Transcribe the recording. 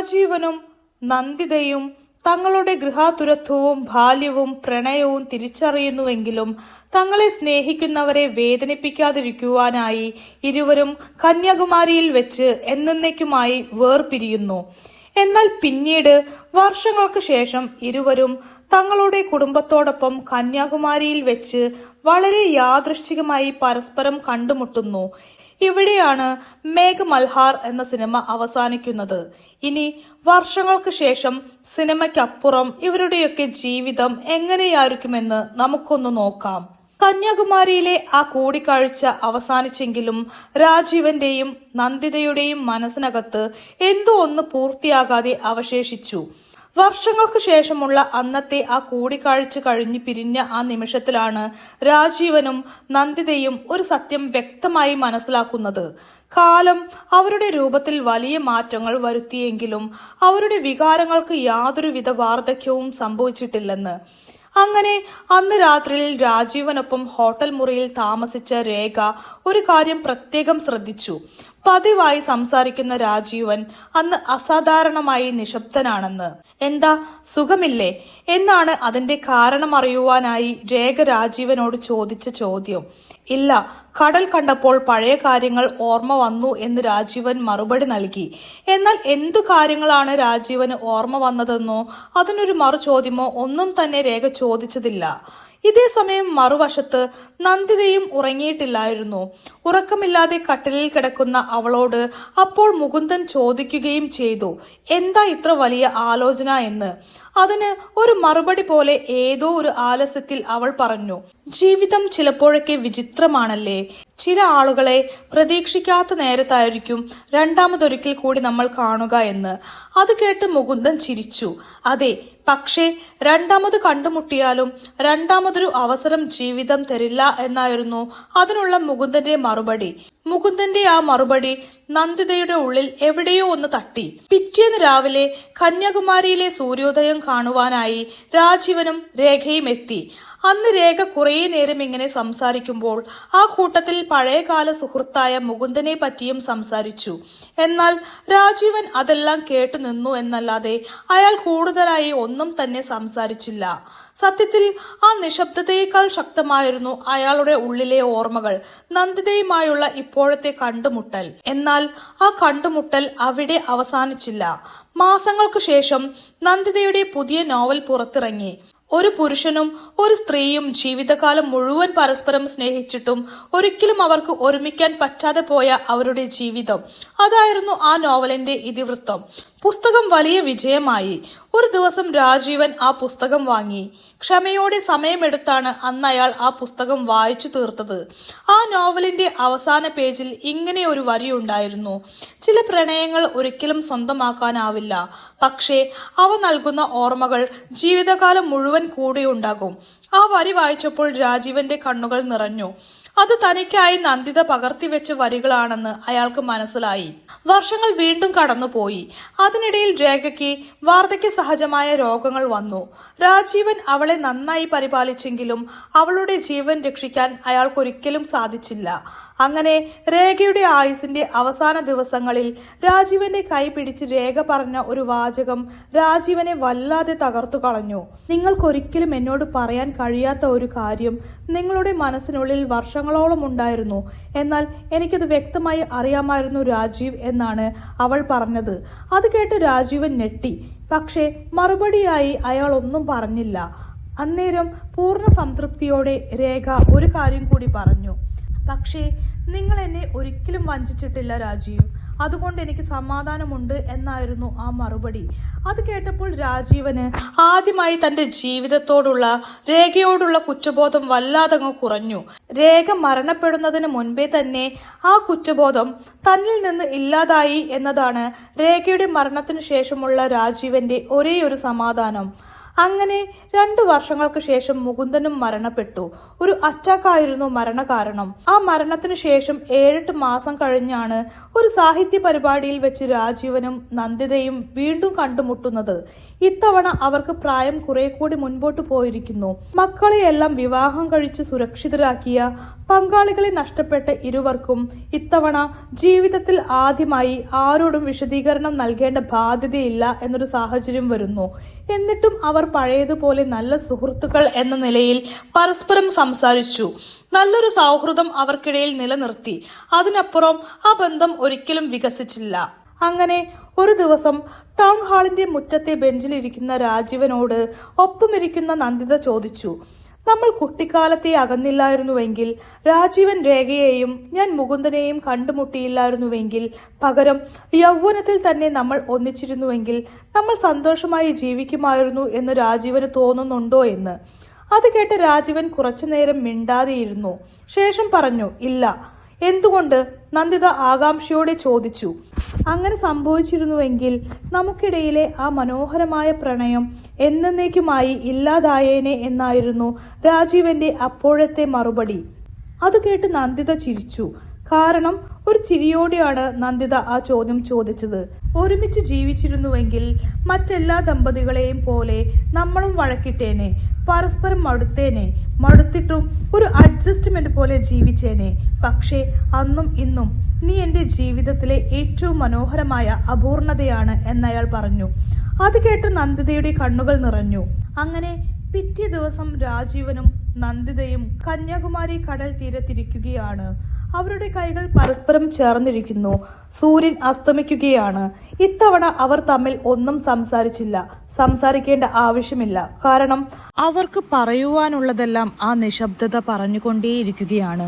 രാജീവനും നന്ദിതയും തങ്ങളുടെ ഗൃഹാതുരത്വവും ബാല്യവും പ്രണയവും തിരിച്ചറിയുന്നുവെങ്കിലും തങ്ങളെ സ്നേഹിക്കുന്നവരെ വേദനിപ്പിക്കാതിരിക്കുവാനായി ഇരുവരും കന്യാകുമാരിയിൽ വെച്ച് എന്നേക്കുമായി വേർപിരിയുന്നു. എന്നാൽ പിന്നീട് വർഷങ്ങൾക്ക് ശേഷം ഇരുവരും തങ്ങളുടെ കുടുംബത്തോടൊപ്പം കന്യാകുമാരിയിൽ വെച്ച് വളരെ യാദൃശ്ചികമായി പരസ്പരം കണ്ടുമുട്ടുന്നു. ഇവിടെയാണ് മേഘമൽഹാർ എന്ന സിനിമ അവസാനിക്കുന്നത്. ഇനി വർഷങ്ങൾക്ക് ശേഷം സിനിമയ്ക്കപ്പുറം ഇവരുടെയൊക്കെ ജീവിതം എങ്ങനെയായിരിക്കുമെന്ന് നമുക്കൊന്ന് നോക്കാം. കന്യാകുമാരിയിലെ ആ കൂടിക്കാഴ്ച അവസാനിച്ചെങ്കിലും രാജീവന്റെയും നന്ദിതയുടെയും മനസ്സിനകത്ത് എന്തോ ഒന്ന് പൂർത്തിയാകാതെ അവശേഷിച്ചു. വർഷങ്ങൾക്ക് ശേഷമുള്ള അന്നത്തെ ആ കൂടിക്കാഴ്ച കഴിഞ്ഞ് പിരിഞ്ഞ ആ നിമിഷത്തിലാണ് രാജീവനും നന്ദിതയും ഒരു സത്യം വ്യക്തമായി മനസ്സിലാക്കുന്നത്. കാലം അവരുടെ രൂപത്തിൽ വലിയ മാറ്റങ്ങൾ വരുത്തിയെങ്കിലും അവരുടെ വികാരങ്ങൾക്ക് യാതൊരുവിധ വാർദ്ധക്യവും സംഭവിച്ചിട്ടില്ലെന്ന്. അങ്ങനെ അന്ന് രാത്രിയിൽ രാജീവനൊപ്പം ഹോട്ടൽ മുറിയിൽ താമസിച്ച രേഖ ഒരു കാര്യം പ്രത്യേകം ശ്രദ്ധിച്ചു. പതിവായി സംസാരിക്കുന്ന രാജീവൻ അന്ന് അസാധാരണമായി നിശബ്ദനാണെന്ന്. എന്താ, സുഖമില്ലേ എന്നാണ് അതിന്റെ കാരണം അറിയുവാനായി രേഖ രാജീവനോട് ചോദിച്ച ചോദ്യം. ഇല്ല, കടൽ കണ്ടപ്പോൾ പഴയ കാര്യങ്ങൾ ഓർമ്മ വന്നു എന്ന് രാജീവൻ മറുപടി നൽകി. എന്നാൽ എന്തു കാര്യങ്ങളാണ് രാജീവന് ഓർമ്മ വന്നതെന്നോ അതിനൊരു മറു ചോദ്യമോ ഒന്നും തന്നെ രേഖ ചോദിച്ചതില്ല. ഇതേസമയം മറുവശത്ത് നന്ദിതയും ഉറങ്ങിയിട്ടില്ലായിരുന്നു. ഉറക്കമില്ലാതെ കട്ടിലിൽ കിടക്കുന്ന അവളോട് അപ്പോൾ മുകുന്ദൻ ചോദിക്കുകയും ചെയ്തു, എന്താ ഇത്ര വലിയ ആലോചന എന്ന്. അതിന് ഒരു മറുപടി പോലെ ഏതോ ഒരു ആലസ്യത്തിൽ അവൾ പറഞ്ഞു, ജീവിതം ചിലപ്പോഴൊക്കെ വിചിത്രമാണല്ലേ. ചില ആളുകളെ പ്രതീക്ഷിക്കാത്ത നേരത്തായിരിക്കും രണ്ടാമതൊരിക്കൽ കൂടി നമ്മൾ കാണുക എന്ന്. അത് കേട്ട് മുകുന്ദൻ ചിരിച്ചു. അതെ, പക്ഷേ രണ്ടാമത് കണ്ടുമുട്ടിയാലും രണ്ടാമതൊരു അവസരം ജീവിതം തരില്ല എന്നായിരുന്നു അതിനുള്ള മുകുന്ദന്റെ മറുപടി. മുകുന്ദന്റെ ആ മറുപടി നന്ദിതയുടെ ഉള്ളിൽ എവിടെയോ ഒന്ന് തട്ടി. പിറ്റേന്ന് രാവിലെ കന്യാകുമാരിയിലെ സൂര്യോദയം കാണുവാനായി രാജീവനും രേഖയും എത്തി. അന്ന് രേഖ കുറേ നേരം ഇങ്ങനെ സംസാരിക്കുമ്പോൾ ആ കൂട്ടത്തിൽ പഴയകാല സുഹൃത്തായ മുകുന്ദനെ പറ്റിയും സംസാരിച്ചു. എന്നാൽ രാജീവൻ അതെല്ലാം കേട്ടു നിന്നു എന്നല്ലാതെ അയാൾ കൂടുതലായി ഒന്നും തന്നെ സംസാരിച്ചില്ല. സത്യത്തിൽ ആ നിശബ്ദതയേക്കാൾ ശക്തമായിരുന്നു അയാളുടെ ഉള്ളിലെ ഓർമ്മകൾ, നന്ദിതയുമായുള്ള ഇപ്പോഴത്തെ കണ്ടുമുട്ടൽ. എന്നാൽ ആ കണ്ടുമുട്ടൽ അവിടെ അവസാനിച്ചില്ല. മാസങ്ങൾക്ക് ശേഷം നന്ദിതയുടെ പുതിയ നോവൽ പുറത്തിറങ്ങി. ഒരു പുരുഷനും ഒരു സ്ത്രീയും ജീവിതകാലം മുഴുവൻ പരസ്പരം സ്നേഹിച്ചിട്ടും ഒരിക്കലും അവർക്ക് ഒരുമിക്കാൻ പറ്റാതെ പോയ അവരുടെ ജീവിതം. അതായിരുന്നു ആ നോവലിന്റെ ഇതിവൃത്തം. പുസ്തകം വലിയ വിജയമായി. ഒരു ദിവസം രാജീവൻ ആ പുസ്തകം വാങ്ങി. ക്ഷമയോടെ സമയമെടുത്താണ് അന്ന് അയാൾ ആ പുസ്തകം വായിച്ചു തീർത്തത്. ആ നോവലിന്റെ അവസാന പേജിൽ ഇങ്ങനെ ഒരു വരി ഉണ്ടായിരുന്നു, ചില പ്രണയങ്ങൾ ഒരിക്കലും സ്വന്തമാക്കാനാവില്ല, പക്ഷേ അവ നൽകുന്ന ഓർമ്മകൾ ജീവിതകാലം മുഴുവൻ കൂടെയുണ്ടാകും. ആ വരി വായിച്ചപ്പോൾ രാജീവന്റെ കണ്ണുകൾ നിറഞ്ഞു. അത് തനിക്കായി നന്ദിത പകർത്തിവെച്ച വരികളാണെന്ന് അയാൾക്ക് മനസ്സിലായി. വർഷങ്ങൾ വീണ്ടും കടന്നുപോയി. അതിനിടയിൽ രേഖയ്ക്ക് വാർദ്ധക്യ സഹജമായ രോഗങ്ങൾ വന്നു. രാജീവൻ അവളെ നന്നായി പരിപാലിച്ചെങ്കിലും അവളുടെ ജീവൻ രക്ഷിക്കാൻ അയാൾക്കൊരിക്കലും സാധിച്ചില്ല. അങ്ങനെ രേഖയുടെ ആയുസിന്റെ അവസാന ദിവസങ്ങളിൽ രാജീവന്റെ കൈ പിടിച്ച് രേഖ പറഞ്ഞ ഒരു വാചകം രാജീവനെ വല്ലാതെ തകർത്തു കളഞ്ഞു. നിങ്ങൾക്കൊരിക്കലും എന്നോട് പറയാൻ കഴിയാത്ത ഒരു കാര്യം നിങ്ങളുടെ മനസ്സിനുള്ളിൽ വർഷങ്ങളോളം ഉണ്ടായിരുന്നു. എന്നാൽ എനിക്കത് വ്യക്തമായി അറിയാമായിരുന്നു രാജീവ് എന്നാണ് അവൾ പറഞ്ഞത്. അത് കേട്ട് രാജീവൻ ഞെട്ടി. പക്ഷേ മറുപടിയായി അയാൾ ഒന്നും പറഞ്ഞില്ല. അന്നേരം പൂർണ്ണ സംതൃപ്തിയോടെ രേഖ ഒരു കാര്യം കൂടി പറഞ്ഞു, പക്ഷേ നിങ്ങൾ എന്നെ ഒരിക്കലും വഞ്ചിച്ചിട്ടില്ല രാജീവ്, അതുകൊണ്ട് എനിക്ക് സമാധാനമുണ്ട് എന്നായിരുന്നു ആ മറുപടി. അത് കേട്ടപ്പോൾ രാജീവന് ആദ്യമായി തന്റെ ജീവിതത്തോടുള്ള രേഖയോടുള്ള കുറ്റബോധം വല്ലാതങ്ങ് കുറഞ്ഞു. രേഖ മരണപ്പെടുന്നതിന് മുൻപേ തന്നെ ആ കുറ്റബോധം തന്നിൽ നിന്ന് ഇല്ലാതായി എന്നതാണ് രേഖയുടെ മരണത്തിനു ശേഷമുള്ള രാജീവന്റെ ഒരേ ഒരു സമാധാനം. അങ്ങനെ 2 വർഷങ്ങൾക്ക് ശേഷം മുകുന്ദനും മരണപ്പെട്ടു. ഒരു അറ്റാക്കായിരുന്നു മരണകാരണം. ആ മരണത്തിനു ശേഷം 7-8 മാസം കഴിഞ്ഞാണ് ഒരു സാഹിത്യ പരിപാടിയിൽ വെച്ച് രാജീവനും നന്ദിതയും വീണ്ടും കണ്ടുമുട്ടുന്നത്. ഇത്തവണ അവർക്ക് പ്രായം കുറെ കൂടി മുൻപോട്ട് പോയിരിക്കുന്നു. മക്കളെയെല്ലാം വിവാഹം കഴിച്ച് സുരക്ഷിതരാക്കിയ പങ്കാളികളെ നഷ്ടപ്പെട്ട ഇരുവർക്കും ഇത്തവണ ജീവിതത്തിൽ ആദ്യമായി ആരോടും വിശദീകരണം നൽകേണ്ട ബാധ്യതയില്ല എന്നൊരു സാഹചര്യം വരുന്നു. എന്നിട്ടും അവർ പഴയതുപോലെ നല്ല സുഹൃത്തുക്കൾ എന്ന നിലയിൽ പരസ്പരം സംസാരിച്ചു. നല്ലൊരു സൗഹൃദം അവർക്കിടയിൽ നിലനിർത്തി. അതിനപ്പുറം ആ ബന്ധം ഒരിക്കലും വികസിച്ചില്ല. അങ്ങനെ ഒരു ദിവസം ടൗൺ ഹാളിന്റെ മുറ്റത്തെ ബെഞ്ചിലിരിക്കുന്ന രാജീവനോട് ഒപ്പമിരിക്കുന്ന നന്ദിത ചോദിച്ചു, നമ്മൾ കുട്ടിക്കാലത്തെ അകന്നില്ലായിരുന്നുവെങ്കിൽ, രാജീവൻ രേഖയെയും ഞാൻ മുകുന്ദനെയും കണ്ടുമുട്ടിയില്ലായിരുന്നുവെങ്കിൽ, പകരം യൗവനത്തിൽ തന്നെ നമ്മൾ ഒന്നിച്ചിരുന്നുവെങ്കിൽ നമ്മൾ സന്തോഷമായി ജീവിക്കുമായിരുന്നു എന്ന് രാജീവന് തോന്നുന്നുണ്ടോ എന്ന്. അത് കേട്ട് രാജീവൻ കുറച്ചുനേരം മിണ്ടാതെയിരുന്നു. ശേഷം പറഞ്ഞു, ഇല്ല. എന്തുകൊണ്ട്? നന്ദിത ആകാംക്ഷയോടെ ചോദിച്ചു. അങ്ങനെ സംഭവിച്ചിരുന്നുവെങ്കിൽ നമുക്കിടയിലെ ആ മനോഹരമായ പ്രണയം എന്നേക്കുമായി ഇല്ലാതായേനെ എന്നായിരുന്നു രാജീവന്റെ അപ്പോഴത്തെ മറുപടി. അത് കേട്ട് നന്ദിത ചിരിച്ചു. കാരണം ഒരു ചിരിയോടെയാണ് നന്ദിത ആ ചോദ്യം ചോദിച്ചത്. ഒരുമിച്ച് ജീവിച്ചിരുന്നുവെങ്കിൽ മറ്റെല്ലാ ദമ്പതികളെയും പോലെ നമ്മളും വഴക്കിട്ടേനെ, പരസ്പരം മടുത്തിട്ടും ഒരു അഡ്ജസ്റ്റ്മെന്റ് പോലെ ജീവിച്ചേനെ. പക്ഷേ അന്നും ഇന്നും നീ എൻ്റെ ജീവിതത്തിലെ ഏറ്റവും മനോഹരമായ അപൂർണതയാണ് എന്നയാൾ പറഞ്ഞു. അത് കേട്ട് നന്ദിതയുടെ കണ്ണുകൾ നിറഞ്ഞു. അങ്ങനെ പിറ്റേ ദിവസം രാജീവനും നന്ദിതയും കന്യാകുമാരി കടൽ തീരത്തിരിക്കുകയാണ്. അവരുടെ കൈകൾ പരസ്പരം ചേർന്നിരിക്കുന്നു. സൂര്യൻ അസ്തമിക്കുകയാണ്. ഇത്തവണ അവർ തമ്മിൽ ഒന്നും സംസാരിച്ചില്ല. സംസാരിക്കേണ്ട ആവശ്യമില്ല. കാരണം അവർക്ക് പറയുവാനുള്ളതെല്ലാം ആ നിശബ്ദത പറഞ്ഞുകൊണ്ടേയിരിക്കുകയാണ്.